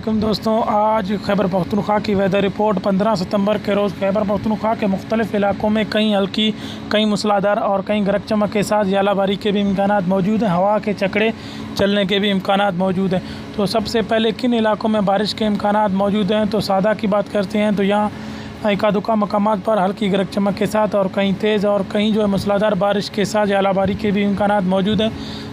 वालेकुम दोस्तों, आज खैबर पख्तूनख्वा की वेदर रिपोर्ट 15 सितंबर के रोज़ खैबर पख्तूनख्वा के मुख्तलिफ़ इलाकों में कहीं हल्की, कहीं मूसलाधार और कहीं गरज चमक के साथ यालाबारी के भी इम्कानात मौजूद हैं। हवा के चकड़े चलने के भी इम्कानात मौजूद हैं। तो सबसे पहले किन इलाकों में बारिश के इम्कानात मौजूद हैं, तो सादा की बात करते हैं तो यहाँ एका दुका मकामात पर हल्की गरज चमक के साथ और कहीं तेज़ और कहीं जो है मूसलाधार बारिश के साथ यालाबारी के भी इम्कानात मौजूद हैं।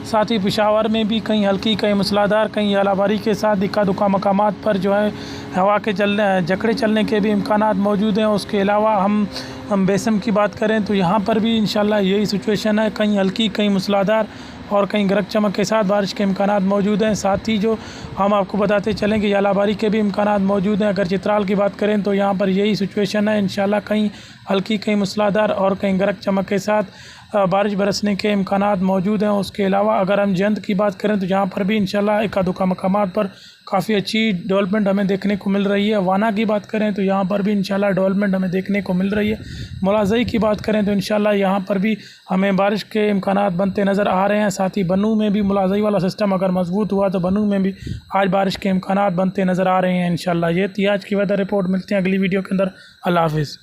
साथ ही पेशावर में भी कहीं हल्की, कहीं मूसलाधार, कहीं यालाबारी के साथ इक्का दुक्का मकामात पर जो है हवा के झकड़े चलने के भी इम्कानात मौजूद हैं। उसके अलावा हम बेसम की बात करें तो यहाँ पर भी इंशाल्लाह यही सिचुएशन है, कहीं हल्की, कहीं मूसलाधार और कहीं गरज चमक के साथ बारिश के इम्कानात मौजूद हैं। साथ ही जो हम आपको बताते चलें कि यालाबारी के भी इम्कानात मौजूद हैं। अगर चित्राल की बात करें तो यहाँ पर यही सिचुएशन है, इंशाल्लाह कहीं हल्की, कहीं मूसलाधार और कहीं गरज चमक के साथ बारिश बरसने के इम्कानात मौजूद हैं। उसके अलावा अगर हम जंद की बात करें तो यहाँ पर भी इंशाल्लाह एका दुका मकामात पर काफ़ी अच्छी डेवलपमेंट हमें देखने को मिल रही है। वाना की बात करें तो यहाँ पर भी इंशाल्लाह डेवलपमेंट हमें देखने को मिल रही है। मुलाज़ई की बात करें तो इंशाल्लाह यहाँ पर भी हमें बारिश के इम्कानात बनते नज़र आ रहे हैं। साथ ही बनू में भी मुलाज़ई वाला सिस्टम अगर मजबूत हुआ तो बनू में भी आज बारिश के इम्कानात बनते नज़र आ रहे हैं इंशाल्लाह। ये थी आज की वेदर रिपोर्ट। मिलते हैं अगली वीडियो के अंदर। अल्लाह हाफ़िज़।